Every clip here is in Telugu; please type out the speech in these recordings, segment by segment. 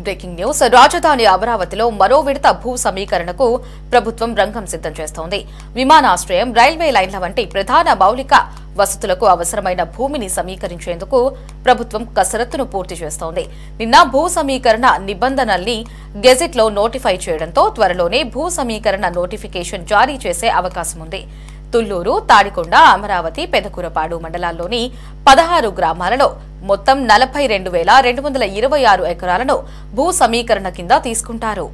బ్రేకింగ్ న్యూస్ రాజధాని అమరావతిలో మరో విడత భూ సమీకరణకు ప్రభుత్వం రంగం సిద్ధం చేస్తోంది. విమానాశ్రయం, రైల్వే లైన్ల వంటి ప్రధాన మౌలిక వసతులకు అవసరమైన భూమిని సమీకరించేందుకు ప్రభుత్వం కసరత్తును పూర్తి చేస్తోంది. నిన్న భూ సమీకరణ నిబంధనల్ని గెజిట్లో నోటిఫై చేయడంతో త్వరలోనే భూ సమీకరణ నోటిఫికేషన్ జారీ చేసే అవకాశం ఉంది. తుళ్లూరు, తాడికొండ, అమరావతి, పెదకూరపాడు మండలాల్లోని 16 గ్రామాలలో మొత్తం 42,226 ఎకరాలను భూ సమీకరణ కింద తీసుకుంటారు.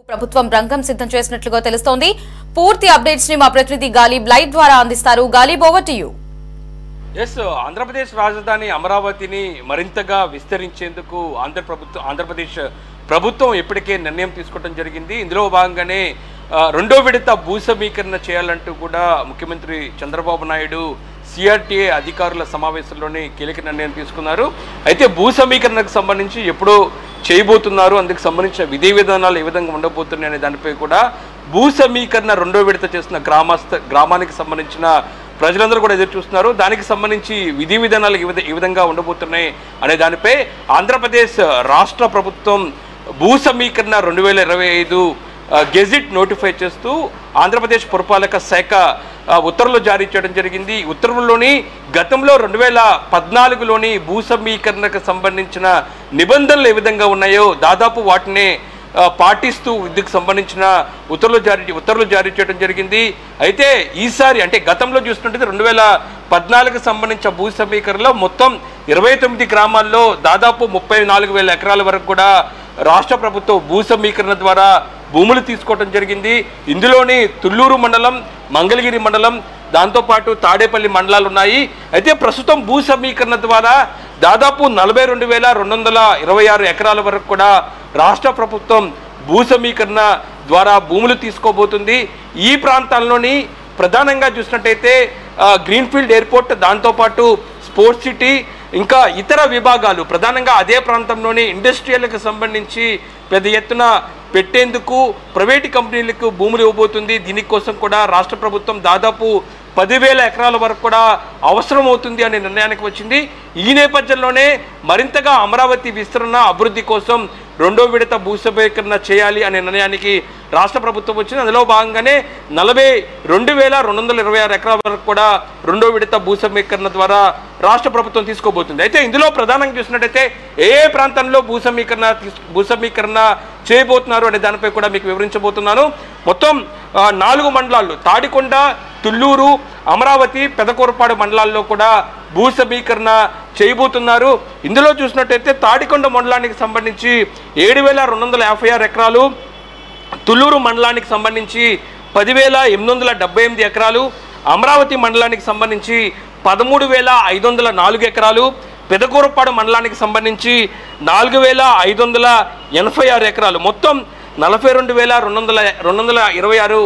ప్రభుత్వం రంగం సిద్ధం చేసినట్లుగా తెలుస్తోంది. పూర్తి అప్డేట్స్ ని మా ప్రతినిధి గాలిబ్ లైవ్ ద్వారా అందిస్తారు. Ghalib, over to you. Andhra Pradesh రాజధాని అమరావతిని మరింతగా విస్తరించేందుకు ఆంధ్రప్రదేశ్ ప్రభుత్వం ఇప్పటికే నిర్ణయం తీసుకోవడం జరిగింది. ఇందులో భాగంగానే రెండో విడత భూ సమీకరణ చేయాలంటూ కూడా ముఖ్యమంత్రి చంద్రబాబు నాయుడు సిఆర్టీఏ అధికారుల సమావేశంలోనే కీలక నిర్ణయం తీసుకున్నారు. అయితే భూ సమీకరణకు సంబంధించి ఎప్పుడో చేయబోతున్నారు, అందుకు సంబంధించిన విధి విధానాలు ఏ విధంగా ఉండబోతున్నాయి అనే దానిపై కూడా భూ సమీకరణ రెండో విడత చేస్తున్న గ్రామానికి సంబంధించిన ప్రజలందరూ కూడా ఎదురు చూస్తున్నారు. దానికి సంబంధించి విధి విధానాలు ఏ విధంగా ఉండబోతున్నాయి అనే దానిపై ఆంధ్రప్రదేశ్ రాష్ట్ర ప్రభుత్వం భూ సమీకరణ 2025 గెజిట్ నోటిఫై చేస్తూ ఆంధ్రప్రదేశ్ పురపాలక శాఖ ఉత్తర్వులు జారీ చేయడం జరిగింది. ఉత్తర్వుల్లోని గతంలో 2014లోని భూ సమీకరణకు సంబంధించిన నిబంధనలు ఏ విధంగా ఉన్నాయో దాదాపు వాటినే పాటిస్తూ ఇందుకు సంబంధించిన ఉత్తర్వులు జారీ చేయడం జరిగింది. అయితే ఈసారి అంటే గతంలో చూస్తుంటే 2014కు సంబంధించిన భూ సమీకరణలో మొత్తం 29 గ్రామాల్లో దాదాపు 34,000 ఎకరాల వరకు కూడా రాష్ట్ర ప్రభుత్వం భూ సమీకరణ ద్వారా భూములు తీసుకోవడం జరిగింది. ఇందులోని తుళ్లూరు మండలం, మంగళగిరి మండలం, దాంతోపాటు తాడేపల్లి మండలాలు ఉన్నాయి. అయితే ప్రస్తుతం భూ సమీకరణ ద్వారా దాదాపు 42,226 ఎకరాల వరకు కూడా రాష్ట్ర ప్రభుత్వం భూ సమీకరణ ద్వారా భూములు తీసుకోబోతుంది. ఈ ప్రాంతాల్లోని ప్రధానంగా చూసినట్టయితే గ్రీన్ఫీల్డ్ ఎయిర్పోర్ట్, దాంతోపాటు స్పోర్ట్స్ సిటీ, ఇంకా ఇతర విభాగాలు ప్రధానంగా అదే ప్రాంతంలోని ఇండస్ట్రియల్కి సంబంధించి పెద్ద ఎత్తున పెట్టేందుకు ప్రైవేటు కంపెనీలకు భూములు ఇవ్వబోతుంది. దీనికోసం కూడా రాష్ట్ర ప్రభుత్వం దాదాపు 10,000 ఎకరాల వరకు కూడా అవసరం అవుతుంది అనే నిర్ణయానికి వచ్చింది. ఈ నేపథ్యంలోనే మరింతగా అమరావతి విస్తరణ అభివృద్ధి కోసం రెండో విడత భూ సమీకరణ చేయాలి అనే నిర్ణయానికి రాష్ట్ర ప్రభుత్వం వచ్చింది. అందులో భాగంగానే 42,226 ఎకరాల వరకు కూడా రెండో విడత భూ సమీకరణ ద్వారా రాష్ట్ర ప్రభుత్వం తీసుకోబోతుంది. అయితే ఇందులో ప్రధానంగా చూసినట్టయితే ఏ ప్రాంతంలో భూ సమీకరణ చేయబోతున్నారు అనే దానిపై కూడా మీకు వివరించబోతున్నాను. మొత్తం 4 మండలాల్లో తాడికొండ, తుళ్లూరు, అమరావతి, పెదకూరపాడు మండలాల్లో కూడా భూ సమీకరణ చేయబోతున్నారు. ఇందులో చూసినట్టయితే తాడికొండ మండలానికి సంబంధించి 7,256 ఎకరాలు, తుళ్లూరు మండలానికి సంబంధించి 10,878 ఎకరాలు, అమరావతి మండలానికి సంబంధించి 13,504 ఎకరాలు, పెదకూరపాడు మండలానికి సంబంధించి 4,586 ఎకరాలు, మొత్తం 42,226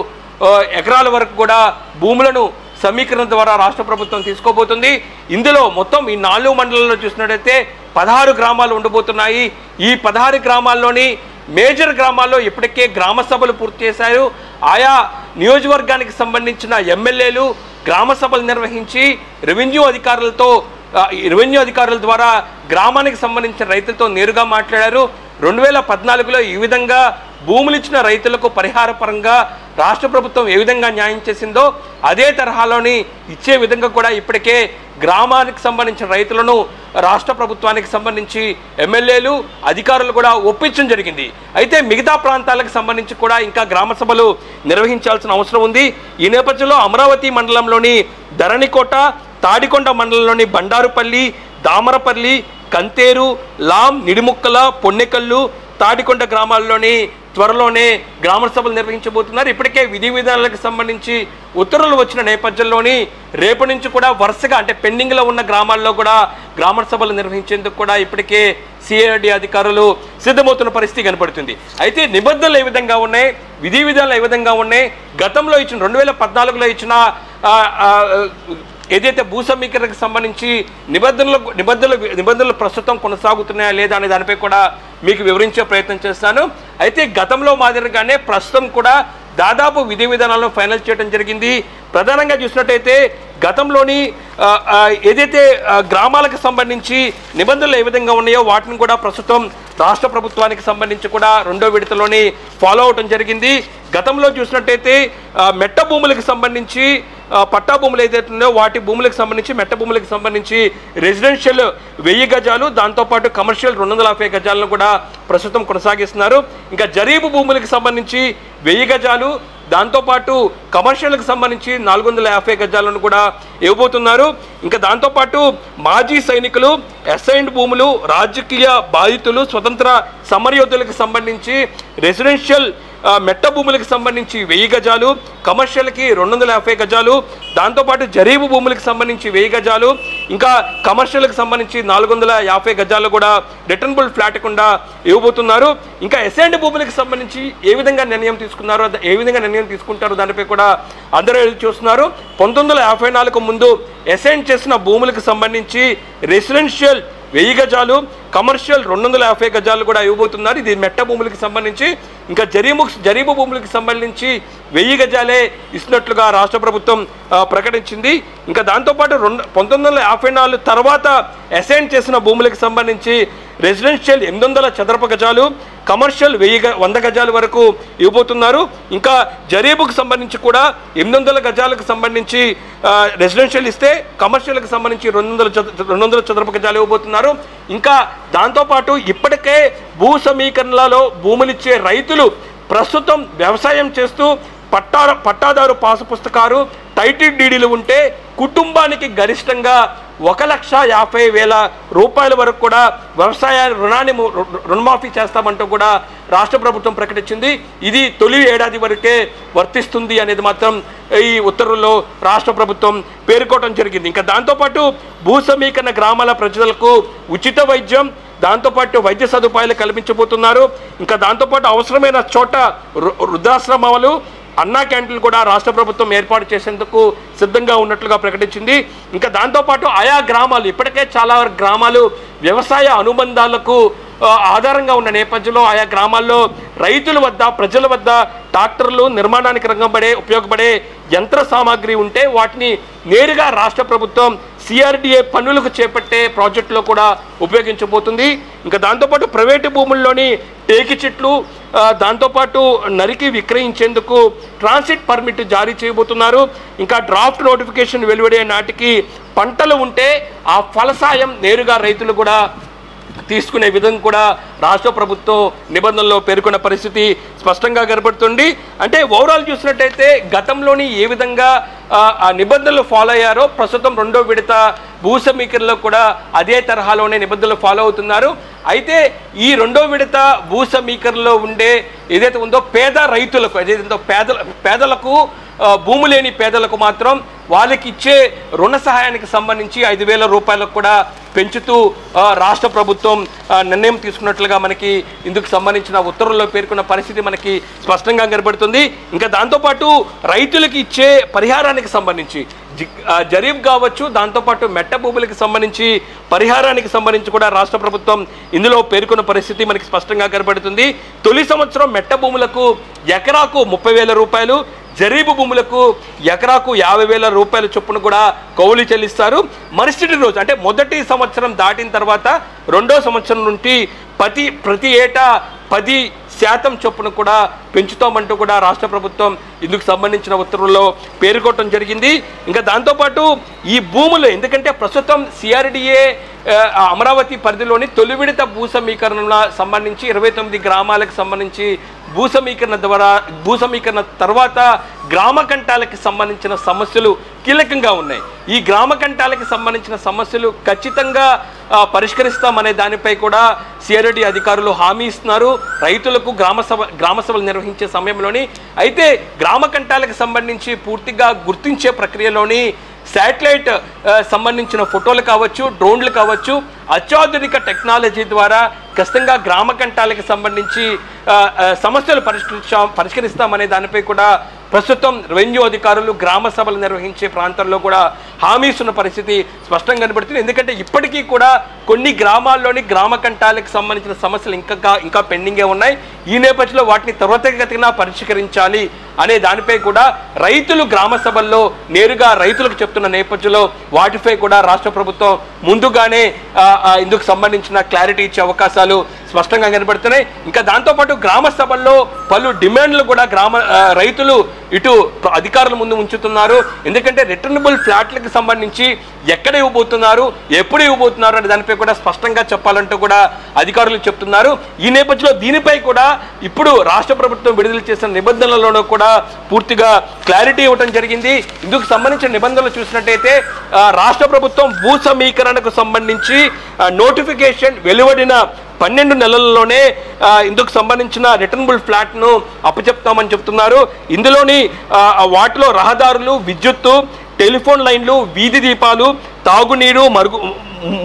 ఎకరాల వరకు కూడా భూములను సమీకరణ ద్వారా రాష్ట్ర ప్రభుత్వం తీసుకోబోతుంది. ఇందులో మొత్తం ఈ 4 మండలాల్లో చూసినట్టయితే 16 గ్రామాలు ఉండబోతున్నాయి. ఈ 16 గ్రామాల్లోని మేజర్ గ్రామాల్లో ఇప్పటికే గ్రామ సభలు పూర్తి చేశారు. ఆయా నియోజకవర్గానికి సంబంధించిన ఎమ్మెల్యేలు గ్రామ సభలు నిర్వహించి రెవెన్యూ అధికారుల ద్వారా గ్రామానికి సంబంధించిన రైతులతో నేరుగా మాట్లాడారు. 2014లో ఈ విధంగా భూములు ఇచ్చిన రైతులకు పరిహార పరంగా రాష్ట్ర ప్రభుత్వం ఏ విధంగా న్యాయం చేసిందో అదే తరహాలోని ఇచ్చే విధంగా కూడా ఇప్పటికే గ్రామానికి సంబంధించిన రైతులను రాష్ట్ర ప్రభుత్వానికి సంబంధించి ఎమ్మెల్యేలు అధికారులు కూడా ఒప్పించడం జరిగింది. అయితే మిగతా ప్రాంతాలకు సంబంధించి కూడా ఇంకా గ్రామ సభలు నిర్వహించాల్సిన అవసరం ఉంది. ఈ నేపథ్యంలో అమరావతి మండలంలోని ధరణికోట, తాడికొండ మండలంలోని బండారుపల్లి, దామరపల్లి, కంతేరు, లాం, నిడిముక్కల, పొన్నెకల్లు, తాడికొండ గ్రామాల్లోని త్వరలోనే గ్రామ సభలు నిర్వహించబోతున్నారు. ఇప్పటికే విధి విధానాలకు సంబంధించి ఉత్తర్వులు వచ్చిన నేపథ్యంలోని రేపటి నుంచి కూడా వరుసగా అంటే పెండింగ్లో ఉన్న గ్రామాల్లో కూడా గ్రామ సభలు నిర్వహించేందుకు కూడా ఇప్పటికే సిఐడి అధికారులు సిద్ధమవుతున్న పరిస్థితి కనపడుతుంది. అయితే నిబంధనలు ఏ విధంగా ఉన్నాయి, విధి విధానాలు ఏ విధంగా ఉన్నాయి, గతంలో ఇచ్చిన 2014లో ఇచ్చిన ఏదైతే భూ సమీకరణకు సంబంధించి నిబంధనలు ప్రస్తుతం కొనసాగుతున్నాయా లేదా అనే దానిపై కూడా మీకు వివరించే ప్రయత్నం చేస్తాను. అయితే గతంలో మాదిరిగానే ప్రస్తుతం కూడా దాదాపు విధి విధానాలను ఫైనల్ చేయడం జరిగింది. ప్రధానంగా చూసినట్టయితే గతంలోని ఏదైతే గ్రామాలకు సంబంధించి నిబంధనలు ఏ విధంగా ఉన్నాయో వాటిని కూడా ప్రస్తుతం రాష్ట్ర ప్రభుత్వానికి సంబంధించి కూడా రెండో విడతలోని ఫాలో అవటం జరిగింది. గతంలో చూసినట్టయితే మెట్ట భూములకు సంబంధించి పట్టా భూములు ఏదైతే ఉన్నాయో వాటి భూములకు సంబంధించి మెట్ట భూములకు సంబంధించి రెసిడెన్షియల్ 1000 గజాలు, దాంతోపాటు కమర్షియల్ 250 గజాలను కూడా ప్రస్తుతం కొనసాగిస్తున్నారు. ఇంకా జరీబు భూములకు సంబంధించి 1000 గజాలు, దాంతోపాటు కమర్షియల్కి సంబంధించి 450 గజాలను కూడా ఇవ్వబోతున్నారు. ఇంకా దాంతోపాటు మాజీ సైనికులు, అసైన్డ్ భూములు, రాజకీయ బాధితులు, స్వతంత్ర సమరయోధులకు సంబంధించి రెసిడెన్షియల్ మెట్ట భూములకు సంబంధించి 1000 గజాలు, కమర్షియల్కి 250 గజాలు, దాంతోపాటు జరీబు భూములకు సంబంధించి 1000 గజాలు, ఇంకా కమర్షియల్కి సంబంధించి 450 గజాలు కూడా రిటర్నబుల్ ఫ్లాట్ కుండా ఇవ్వబోతున్నారు. ఇంకా అసైన్డ్ భూములకు సంబంధించి ఏ విధంగా నిర్ణయం తీసుకున్నారో, ఏ విధంగా నిర్ణయం తీసుకుంటారో దానిపై కూడా అందరూ ఎదురు చూస్తున్నారు. 1954 ముందు అసైన్ చేసిన భూములకు సంబంధించి రెసిడెన్షియల్ 1000 గజాలు, కమర్షియల్ 250 గజాలు కూడా ఇవ్వబోతున్నారు. ఇది మెట్ట భూములకు సంబంధించి. ఇంకా జరీబు భూములకు సంబంధించి 1000 గజాలే ఇస్తున్నట్లుగా రాష్ట్ర ప్రభుత్వం ప్రకటించింది. ఇంకా దాంతోపాటు 1954 తర్వాత అసైన్ చేసిన భూములకు సంబంధించి రెసిడెన్షియల్ 800 చదరపు గజాలు, కమర్షియల్ 100 గజాల వరకు ఇవ్వబోతున్నారు. ఇంకా జరీబుకు సంబంధించి కూడా 800 గజాలకు సంబంధించి రెసిడెన్షియల్ ఇస్తే కమర్షియల్కి సంబంధించి 200 చదరపు గజాలు ఇవ్వబోతున్నారు. ఇంకా దాంతోపాటు ఇప్పటికే భూ సమీకరణలలో భూములిచ్చే రైతులు ప్రస్తుతం వ్యవసాయం చేస్తూ పట్టాదారు పాసు పుస్తకాలు, టైటిల్ డీడీలు ఉంటే కుటుంబానికి గరిష్టంగా 1,50,000 రూపాయల వరకు కూడా వ్యవసాయ రుణమాఫీ చేస్తామంటూ కూడా రాష్ట్ర ప్రభుత్వం ప్రకటించింది. ఇది తొలి ఏడాది వరకే వర్తిస్తుంది అనేది మాత్రం ఈ ఉత్తర్వుల్లో రాష్ట్ర ప్రభుత్వం పేర్కొనడం జరిగింది. ఇంకా దాంతోపాటు భూ సమీకరణ గ్రామాల ప్రజలకు ఉచిత వైద్యం, దాంతోపాటు వైద్య సదుపాయాలు కల్పించబోతున్నారు. ఇంకా దాంతోపాటు అవసరమైన చోట వృద్ధాశ్రమాలు, అన్నా క్యాంటీన్లు కూడా రాష్ట్ర ప్రభుత్వం ఏర్పాటు చేసేందుకు సిద్ధంగా ఉన్నట్లుగా ప్రకటించింది. ఇంకా దాంతోపాటు ఆయా గ్రామాలు ఇప్పటికే చాలా గ్రామాలు వ్యవసాయ అనుబంధాలకు ఆధారంగా ఉన్న నేపథ్యంలో ఆయా గ్రామాల్లో రైతుల వద్ద, ప్రజల వద్ద ట్రాక్టర్లు, నిర్మాణానికి ఉపయోగపడే యంత్ర సామాగ్రి ఉంటే వాటిని నేరుగా రాష్ట్ర ప్రభుత్వం సిఆర్డిఏ పన్నులకు చేపట్టే ప్రాజెక్టులో కూడా ఉపయోగించబోతుంది. ఇంకా దాంతోపాటు ప్రైవేటు భూముల్లోని టేకి చెట్లు, దాంతోపాటు నరికి విక్రయించేందుకు ట్రాన్సిట్ పర్మిట్ జారీ చేయబోతున్నారు. ఇంకా డ్రాఫ్ట్ నోటిఫికేషన్ వెలువడే నాటికి పంటలు ఉంటే ఆ ఫలసాయం నేరుగా రైతులు కూడా తీసుకునే విధంగా కూడా రాష్ట్ర ప్రభుత్వం నిబంధనల్లో పేర్కొన్న పరిస్థితి స్పష్టంగా కనబడుతుంది. అంటే ఓవరాల్ చూసినట్టయితే గతంలోని ఏ విధంగా ఆ నిబంధనలు ఫాలో అయ్యారో ప్రస్తుతం రెండో విడత భూ సమీకరణలో కూడా అదే తరహాలోనే నిబంధనలు ఫాలో అవుతున్నారు. అయితే ఈ రెండో విడత భూ సమీకరణలో ఉండే ఏదైతే ఉందో పేద రైతులకు, ఏదైతే ఉందో పేదలకు భూమి లేని పేదలకు మాత్రం వాళ్ళకి ఇచ్చే రుణ సహాయానికి సంబంధించి 5,000 రూపాయలకు కూడా పెంచుతూ రాష్ట్ర ప్రభుత్వం నిర్ణయం తీసుకున్నట్లుగా మనకి ఇందుకు సంబంధించిన ఉత్తర్వుల్లో పేర్కొన్న పరిస్థితి మనకి స్పష్టంగా కనబడుతుంది. ఇంకా దాంతోపాటు రైతులకు ఇచ్చే పరిహారానికి సంబంధించి జరీబ్ కావచ్చు, దాంతోపాటు మెట్ట భూములకు సంబంధించి పరిహారానికి సంబంధించి కూడా రాష్ట్ర ప్రభుత్వం ఇందులో పేర్కొన్న పరిస్థితి మనకి స్పష్టంగా కనబడుతుంది. తొలి సంవత్సరం మెట్ట భూములకు ఎకరాకు 30,000 రూపాయలు, జరీబు భూములకు ఎకరాకు 50,000 రూపాయల చొప్పున కూడా కౌలు చెల్లిస్తారు. మరుసటి రోజు అంటే మొదటి సంవత్సరం దాటిన తర్వాత రెండో సంవత్సరం నుండి ప్రతి ఏటా 10 శాతం చొప్పున కూడా పెంచుతామంటూ కూడా రాష్ట్ర ప్రభుత్వం ఇందుకు సంబంధించిన ఉత్తర్వుల్లో పేర్కొనడం జరిగింది. ఇంకా దాంతోపాటు ఈ భూములు ఎందుకంటే ప్రస్తుతం సిఆర్డిఏ అమరావతి పరిధిలోని తొలి విడత భూ సమీకరణ సంబంధించి 29 గ్రామాలకు సంబంధించి భూ సమీకరణ తర్వాత గ్రామ కంటాలకు సంబంధించిన సమస్యలు కీలకంగా ఉన్నాయి. ఈ గ్రామ కంటాలకు సంబంధించిన సమస్యలు ఖచ్చితంగా పరిష్కరిస్తామనే దానిపై కూడా సిఆర్డి అధికారులు హామీ ఇస్తున్నారు రైతులకు గ్రామ సభలు నిర్వహించే సమయంలోని. అయితే గ్రామ కంటాలకు సంబంధించి పూర్తిగా గుర్తించే ప్రక్రియలోని శాటిలైట్ సంబంధించిన ఫోటోలు కావచ్చు, డ్రోన్లు కావచ్చు, అత్యాధునిక టెక్నాలజీ ద్వారా ఖచ్చితంగా గ్రామ కంటాలకు సంబంధించి సమస్యలు పరిష్కరిస్తామనే దానిపై కూడా ప్రస్తుతం రెవెన్యూ అధికారులు గ్రామ సభలు నిర్వహించే ప్రాంతాల్లో కూడా హామీ ఇస్తున్న పరిస్థితి స్పష్టంగా కనబడుతుంది. ఎందుకంటే ఇప్పటికీ కూడా కొన్ని గ్రామాల్లోని గ్రామ కంటాలకు సంబంధించిన సమస్యలు ఇంకా పెండింగే ఉన్నాయి. ఈ నేపథ్యంలో వాటిని త్వరితగతిన పరిష్కరించాలి అనే దానిపై కూడా రైతులు గ్రామ సభల్లో నేరుగా రైతులకు చెప్తున్న నేపథ్యంలో వాటిపై కూడా రాష్ట్ర ప్రభుత్వం ముందుగానే ఇందుకు సంబంధించిన క్లారిటీ ఇచ్చే అవకాశాలు స్పష్టంగా కనబడుతున్నాయి. ఇంకా దాంతోపాటు గ్రామ సభల్లో పలు డిమాండ్లు కూడా రైతులు ఇటు అధికారుల ముందు ఉంచుతున్నారు. ఎందుకంటే రిటర్నబుల్ ఫ్లాట్లకు సంబంధించి ఎక్కడ ఇవ్వబోతున్నారు, ఎప్పుడు ఇవ్వబోతున్నారు అనే దానిపై కూడా స్పష్టంగా చెప్పాలంటూ కూడా అధికారులు చెప్తున్నారు. ఈ నేపథ్యంలో దీనిపై కూడా ఇప్పుడు రాష్ట్ర ప్రభుత్వం విడుదల చేసిన నిబంధనలలోనూ కూడా పూర్తిగా క్లారిటీ ఇవ్వడం జరిగింది. ఇందుకు సంబంధించిన నిబంధనలు చూసినట్టయితే రాష్ట్ర ప్రభుత్వం భూ సమీకరణకు సంబంధించి నోటిఫికేషన్ వెలువడిన 12 నెలల్లోనే ఇందుకు సంబంధించిన రిటర్నబుల్ ఫ్లాట్ను అప్పచెప్తామని చెప్తున్నారు. ఇందులోని వాటిలో రహదారులు, విద్యుత్తు, టెలిఫోన్ లైన్లు, వీధి దీపాలు, తాగునీరు,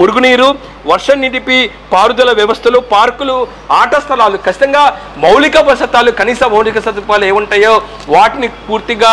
మురుగునీరు, వర్షం నీటిపై పారుదల వ్యవస్థలు, పార్కులు, ఆట స్థలాలు, ఖచ్చితంగా మౌలిక వసతులు, కనీస మౌలిక సదుపాయాలు ఏముంటాయో వాటిని పూర్తిగా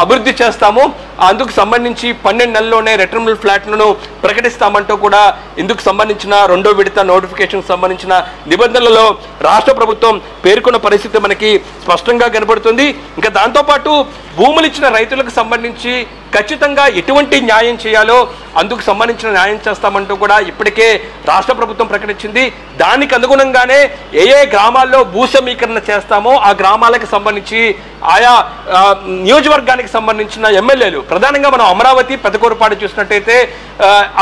అభివృద్ధి చేస్తాము. అందుకు సంబంధించి 12 నెలల్లోనే రిటర్నబుల్ ఫ్లాట్లను ప్రకటిస్తామంటూ కూడా ఇందుకు సంబంధించిన 2వ విడత నోటిఫికేషన్ సంబంధించిన నిబంధనలలో రాష్ట్ర ప్రభుత్వం పేర్కొన్న పరిస్థితి మనకి స్పష్టంగా కనబడుతుంది. ఇంకా దాంతోపాటు భూములు ఇచ్చిన రైతులకు సంబంధించి ఖచ్చితంగా ఎటువంటి న్యాయం చేయాలో అందుకు సంబంధించిన న్యాయం చేస్తామంటూ కూడా ఇప్పటికే రాష్ట్ర ప్రభుత్వం ప్రకటించింది. దానికి అనుగుణంగానే ఏ గ్రామాల్లో భూ సమీకరణ చేస్తామో ఆ గ్రామాలకు సంబంధించి ఆయా నియోజకవర్గానికి సంబంధించిన ఎమ్మెల్యేలు, ప్రధానంగా మనం అమరావతి పెదకూరుపాడు చూసినట్టయితే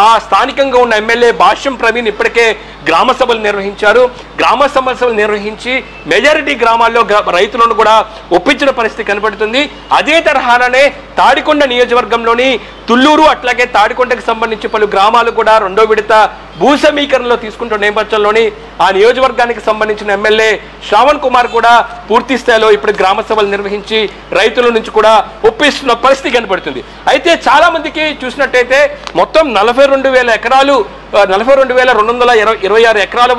ఆ స్థానికంగా ఉన్న ఎమ్మెల్యే భాష్యం ప్రవీణ్ ఇప్పటికే గ్రామ సభలు నిర్వహించారు. గ్రామ సభలు నిర్వహించి మెజారిటీ గ్రామాల్లో రైతులను కూడా ఒప్పించిన పరిస్థితి కనబడుతుంది. అదే తరహానే తాడికొండ నియోజకవర్గంలోని తుళ్ళూరు అట్లాగే తాడికొండకు సంబంధించి పలు గ్రామాలు కూడా 2వ విడత భూ సమీకరణలో తీసుకుంటున్న నేపథ్యంలోని ఆ నియోజకవర్గానికి సంబంధించిన ఎమ్మెల్యే శ్రావణ్ కుమార్ కూడా పూర్తి స్థాయిలో ఇప్పుడు గ్రామ సభలు నిర్వహించి రైతుల నుంచి కూడా ఒప్పిస్తున్న పరిస్థితి కనబడుతుంది. అయితే చాలా మందికి చూసినట్టయితే మొత్తం 42,000 ఎకరాలు 42,226 ఎకరాలు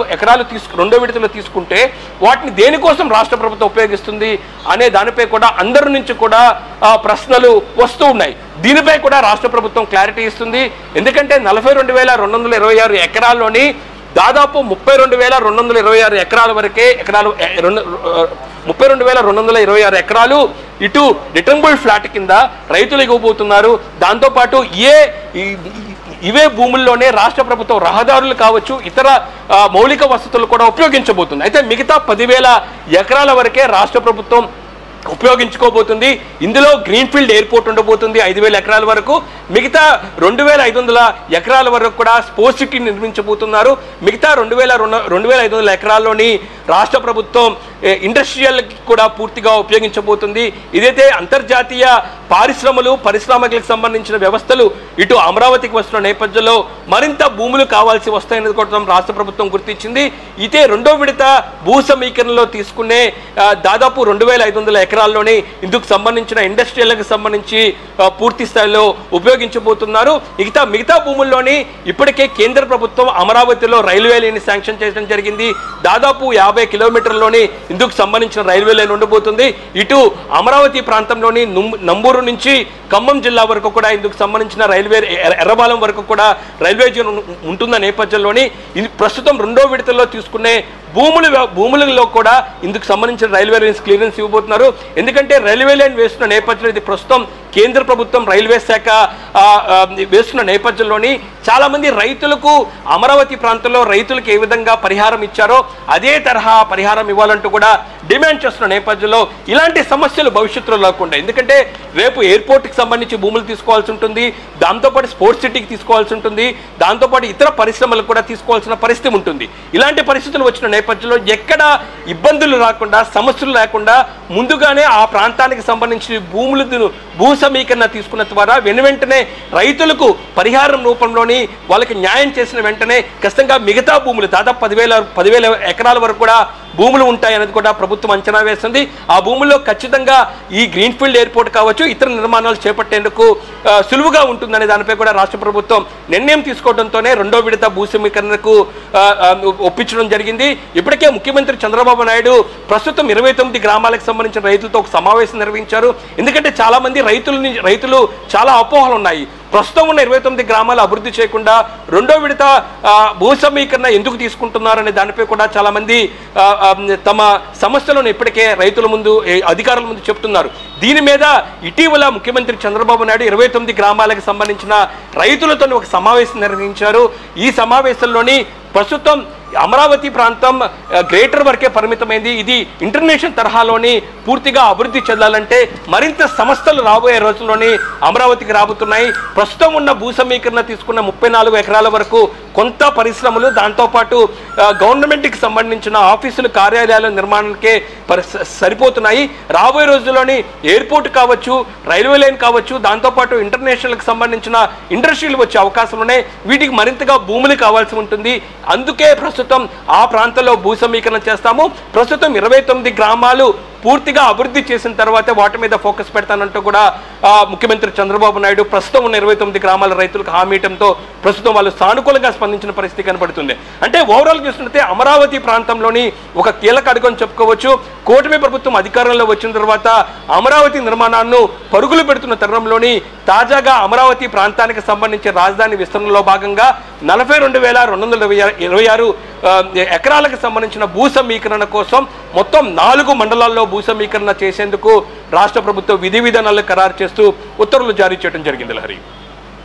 2వ విడతలో తీసుకుంటే వాటిని దేనికోసం రాష్ట్ర ప్రభుత్వం ఉపయోగిస్తుంది అనే దానిపై కూడా అందరి నుంచి కూడా ప్రశ్నలు వస్తూ ఉన్నాయి. దీనిపై కూడా రాష్ట్ర ప్రభుత్వం క్లారిటీ ఇస్తుంది. ఎందుకంటే 42,226 ఎకరాల్లోని దాదాపు 32,226 ఎకరాల వరకే 32,226 ఎకరాలు ఇటు రిటర్నబుల్ ఫ్లాట్ కింద రైతులు ఇవ్వబోతున్నారు. దాంతోపాటు ఇవే భూముల్లోనే రాష్ట్ర ప్రభుత్వం రహదారులు కావచ్చు, ఇతర మౌలిక వసతులు కూడా ఉపయోగించబోతుంది. అయితే మిగతా 10,000 ఎకరాల వరకే రాష్ట్ర ప్రభుత్వం ఉపయోగించుకోబోతుంది. ఇందులో గ్రీన్ఫీల్డ్ ఎయిర్పోర్ట్ ఉండబోతుంది 5,000 ఎకరాల వరకు. మిగతా 2,500 ఎకరాల వరకు కూడా స్పోర్ట్స్ సిటీ నిర్మించబోతున్నారు. మిగతా 2,500 ఎకరాల్లోని రాష్ట్ర ప్రభుత్వం ఇండస్ట్రియల్ కూడా పూర్తిగా ఉపయోగించబోతుంది. ఇదైతే అంతర్జాతీయ పరిశ్రమలకు సంబంధించిన వ్యవస్థలు ఇటు అమరావతికి వస్తున్న నేపథ్యంలో మరింత భూములు కావాల్సి వస్తాయని కూడా రాష్ట్ర ప్రభుత్వం గుర్తించింది. ఇదే 2వ విడత భూ సమీకరణలో తీసుకునే దాదాపు 2,500 ఎకరాల్లోని ఇందుకు సంబంధించిన ఇండస్ట్రియల్కి సంబంధించి పూర్తి స్థాయిలో ఉపయోగించబోతున్నారు. మిగతా భూముల్లోని ఇప్పటికే కేంద్ర ప్రభుత్వం అమరావతిలో రైల్వే లైన్ శాంక్షన్ చేయడం జరిగింది. దాదాపు 50 కిలోమీటర్లలోని ఇందుకు సంబంధించిన రైల్వే లైన్ ఉండబోతుంది. ఇటు అమరావతి ప్రాంతంలోని నంబూరు నుంచి ఖమ్మం జిల్లా వరకు కూడా ఇందుకు సంబంధించిన రైల్వే ఎర్రబాలెం వరకు కూడా రైల్వే జోన్ ఉంటున్న నేపథ్యంలోని ప్రస్తుతం 2వ విడతలో తీసుకునే భూములలో కూడా ఇందుకు సంబంధించిన రైల్వే లైన్స్ క్లియరెన్స్ ఇవ్వబోతున్నారు. ఎందుకంటే రైల్వే లైన్ వేస్తున్న నేపథ్యంలో ఇది ప్రస్తుతం కేంద్ర ప్రభుత్వం రైల్వే శాఖ వేస్తున్న నేపథ్యంలోని చాలామంది రైతులకు అమరావతి ప్రాంతంలో రైతులకు ఏ విధంగా పరిహారం ఇచ్చారో అదే తరహా పరిహారం ఇవ్వాలంటూ కూడా డిమాండ్ చేస్తున్న నేపథ్యంలో ఇలాంటి సమస్యలు భవిష్యత్తులో లేకుండా, ఎందుకంటే రేపు ఎయిర్పోర్ట్కి సంబంధించి భూములు తీసుకోవాల్సి ఉంటుంది, దాంతోపాటు స్పోర్ట్స్ సిటీకి తీసుకోవాల్సి ఉంటుంది, దాంతోపాటు ఇతర పరిశ్రమలకు కూడా తీసుకోవాల్సిన పరిస్థితి ఉంటుంది. ఇలాంటి పరిస్థితులు వచ్చిన నేపథ్యంలో ఎక్కడ ఇబ్బందులు రాకుండా, సమస్యలు లేకుండా ముందుగానే ఆ ప్రాంతానికి సంబంధించి భూ సమీకరణ తీసుకున్న ద్వారా వెంటనే రైతులకు పరిహారం రూపంలోని వాళ్ళకి న్యాయం చేసిన వెంటనే ఖచ్చితంగా మిగతా భూములు దాదాపు 10,000 ఎకరాల వరకు కూడా భూములు ఉంటాయనేది కూడా ప్రభుత్వం అంచనా వేస్తుంది. ఆ భూముల్లో ఖచ్చితంగా ఈ గ్రీన్ఫీల్డ్ ఎయిర్పోర్ట్ కావచ్చు, ఇతర నిర్మాణాలు చేపట్టేందుకు సులువుగా ఉంటుందనే దానిపై కూడా రాష్ట్ర ప్రభుత్వం నిర్ణయం తీసుకోవడంతోనే రెండో విడత భూ సమీకరణకు ఒప్పించడం జరిగింది. ఇప్పటికే ముఖ్యమంత్రి చంద్రబాబు నాయుడు ప్రస్తుతం 29 గ్రామాలకు సంబంధించిన రైతులతో ఒక సమావేశం నిర్వహించారు. ఎందుకంటే చాలా మంది రైతులు చాలా అపోహలు ఉన్నాయి. ప్రస్తుతం ఉన్న 29 గ్రామాలు అభివృద్ధి చేయకుండా రెండో విడత భూ సమీకరణ ఎందుకు తీసుకుంటున్నారనే దానిపై కూడా చాలా మంది తమ సమస్యలను ఇప్పటికే రైతుల ముందు, అధికారుల ముందు చెప్తున్నారు. దీని మీద ఇటీవల ముఖ్యమంత్రి చంద్రబాబు నాయుడు 29 గ్రామాలకు సంబంధించిన రైతులతో ఒక సమావేశం నిర్వహించారు. ఈ సమావేశంలోని ప్రస్తుతం అమరావతి ప్రాంతం గ్రేటర్ వరకే పరిమితమైంది. ఇది ఇంటర్నేషనల్ తరహాలోని పూర్తిగా అభివృద్ధి చెందాలంటే మరింత సంస్థలు రాబోయే రోజుల్లోని అమరావతికి రాబోతున్నాయి. ప్రస్తుతం ఉన్న భూ సమీకరణ తీసుకున్న 34 ఎకరాల వరకు కొంత పరిశ్రమలు, దాంతోపాటు గవర్నమెంట్కి సంబంధించిన ఆఫీసులు, కార్యాలయాల నిర్మాణానికే సరిపోతున్నాయి. రాబోయే రోజుల్లోని ఎయిర్పోర్ట్ కావచ్చు, రైల్వే లైన్ కావచ్చు, దాంతోపాటు ఇంటర్నేషనల్కి సంబంధించిన ఇండస్ట్రీలు వచ్చే అవకాశాలు ఉన్నాయి. వీటికి మరింతగా భూములు కావాల్సి ఉంటుంది. అందుకే ప్రస్తుతం ఆ ప్రాంతంలో భూ సమీకరణ చేస్తాము. ప్రస్తుతం 29 గ్రామాలు పూర్తిగా అభివృద్ధి చేసిన తర్వాత వాటి మీద ఫోకస్ పెడతానంటూ కూడా ముఖ్యమంత్రి చంద్రబాబు నాయుడు ప్రస్తుతం ఉన్న 29 గ్రామాల రైతులకు హామీ ఇవ్వడంతో ప్రస్తుతం వాళ్ళు సానుకూలంగా స్పందించిన పరిస్థితి కనబడుతుంది. అంటే ఓవరాల్ చూసినట్లయితే అమరావతి ప్రాంతంలోని ఒక కీలక అడుగు అని చెప్పుకోవచ్చు. కూటమి ప్రభుత్వం అధికారంలో వచ్చిన తర్వాత అమరావతి నిర్మాణాలను పరుగులు పెడుతున్న తరుణంలోని తాజాగా అమరావతి ప్రాంతానికి సంబంధించి రాజధాని విస్తరణలో భాగంగా 42,226 ఎకరాలకు సంబంధించిన భూ సమీకరణ కోసం మొత్తం 4 మండలాల్లో భూ సమీకరణ చేసేందుకు రాష్ట్ర ప్రభుత్వం విధి విధానాలు ఖరారు చేస్తూ ఉత్తర్వులు జారీ చేయడం జరిగింది. లహరి.